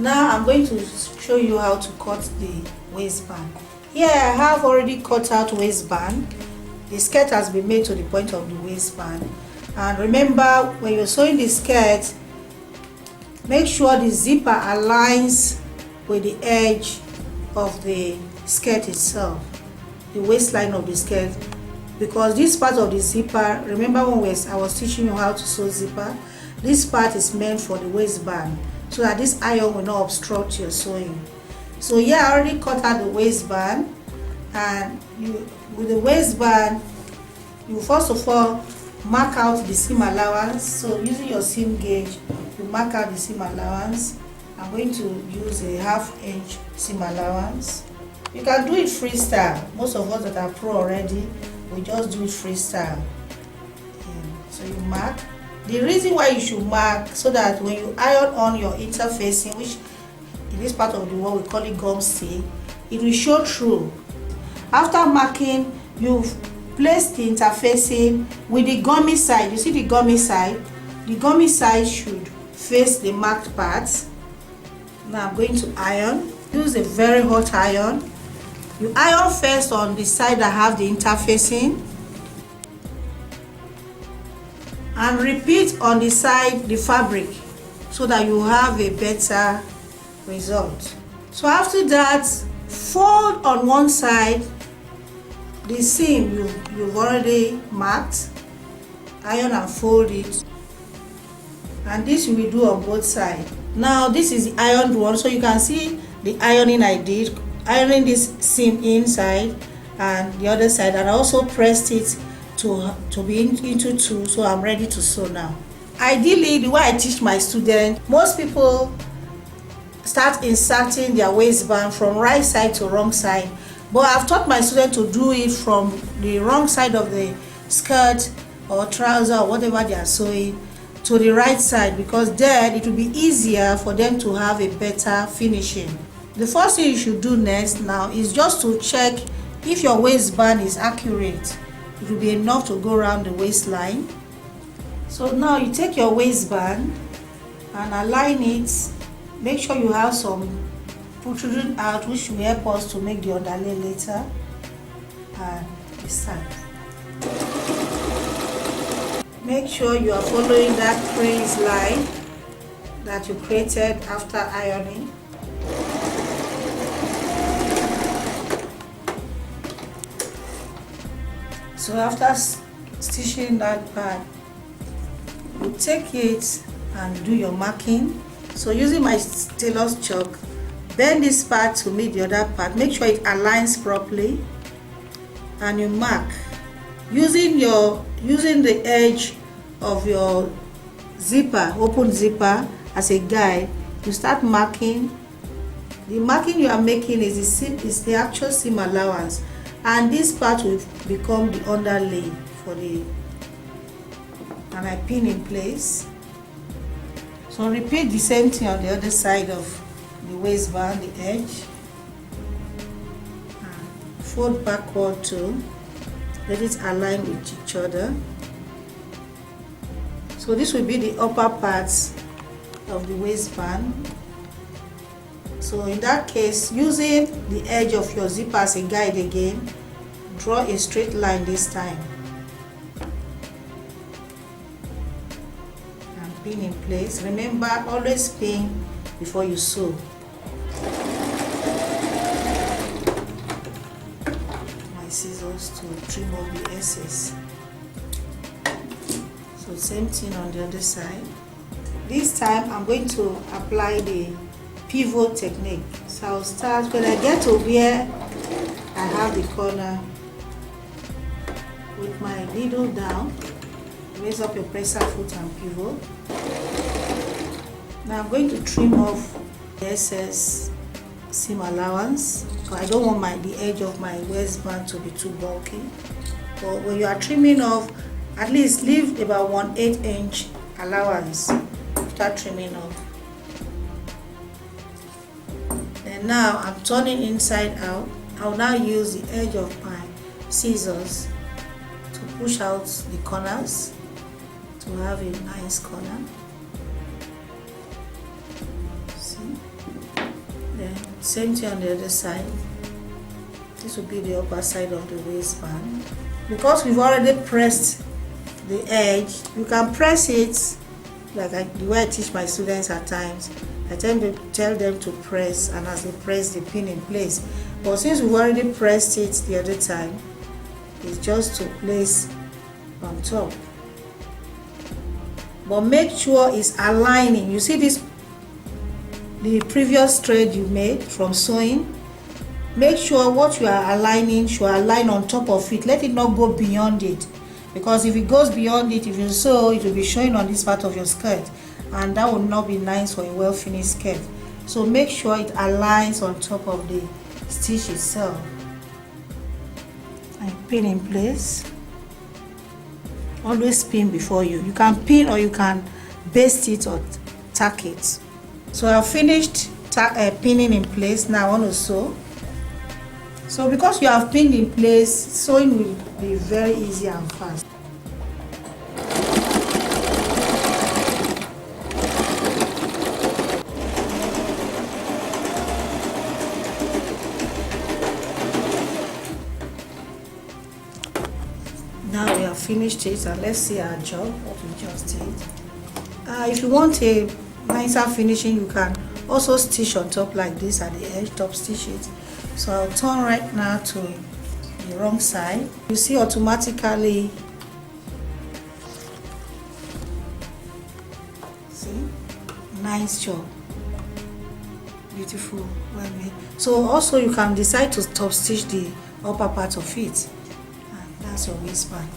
Now I'm going to show you how to cut the waistband. Here I have already cut out waistband. The skirt has been made to the point of the waistband. And remember, when you're sewing the skirt, make sure the zipper aligns with the edge of the skirt itself, the waistline of the skirt, because this part of the zipper, remember when I was teaching you how to sew zipper, this part is meant for the waistband, so that this iron will not obstruct your sewing. So here I already cut out the waistband, and with the waistband, you first of all mark out the seam allowance. So using your seam gauge, you mark out the seam allowance. I'm going to use a 1/2 inch seam allowance. You can do it freestyle. Most of us that are pro already, we just do it freestyle. So you mark. The reason why you should mark, so that when you iron on your interfacing, which in this part of the world we call it gum stay, it will show through. After marking, you place the interfacing with the gummy side. You see the gummy side? The gummy side should face the marked parts. Now I'm going to iron. Use a very hot iron. You iron first on the side that have the interfacing, and repeat on the side the fabric, so that you have a better result. So after that, fold on one side the seam you've already marked, iron and fold it, and this you will do on both sides. Now this is the ironed one, so you can see the ironing I did, ironing this seam inside and the other side, and I also pressed it to be into two, so I'm ready to sew now. Ideally, the way I teach my students, most people start inserting their waistband from right side to wrong side, but I've taught my students to do it from the wrong side of the skirt or trouser or whatever they are sewing to the right side, because then it will be easier for them to have a better finishing. The first thing you should do next now is just to check if your waistband is accurate. It will be enough to go around the waistline. So now you take your waistband and align it. Make sure you have some protruding out, which will help us to make the underlay later. And this time, make sure you are following that crease line that you created after ironing. So after stitching that part, you take it and do your marking. So using my tailor's chalk, bend this part to meet the other part. Make sure it aligns properly, and you mark using the edge of your zipper, open zipper, as a guide. You start marking. The marking you are making is the actual seam allowance, and this part will become the underlay for the, and I pin in place. So repeat the same thing on the other side of the waistband, the edge, and fold backward too. Let it align with each other. So this will be the upper parts of the waistband. So in that case, using the edge of your zipper as a guide again, draw a straight line this time and pin in place. Remember, always pin before you sew. My scissors to trim off the excess. So same thing on the other side. This time I'm going to apply the pivot technique. So I'll start when I get to where I have the corner, with my needle down, raise up your presser foot and pivot. Now I'm going to trim off the excess seam allowance. So I don't want the edge of my waistband to be too bulky. But when you are trimming off, at least leave about 1/8 inch allowance after trimming off. And now I'm turning inside out. I'll now use the edge of my scissors to push out the corners to have a nice corner. See? Same thing on the other side. This will be the upper side of the waistband. Because we've already pressed the edge, you can press it like the way I teach my students at times. I tend to tell them to press, and as they press, they pin in place. But since we've already pressed it the other time, it's just to place on top. But make sure it's aligning. You see this, the previous thread you made from sewing? Make sure what you are aligning should align on top of it. Let it not go beyond it. Because if it goes beyond it, if you sew, it will be showing on this part of your skirt. And that would not be nice for a well-finished skirt. So make sure it aligns on top of the stitch itself. And pin in place. Always pin before you. You can pin or you can baste it or tack it. So I've finished pinning in place. Now I want to sew. So because you have pinned in place, sewing will be very easy and fast. Now we have finished it, and let's see our job, what we just did. If you want a nicer finishing, you can also stitch on top like this at the edge, top stitch it. So I'll turn right now to the wrong side. You see automatically, see, nice job, beautiful, well made. So also you can decide to top stitch the upper part of it. And that's your waistband.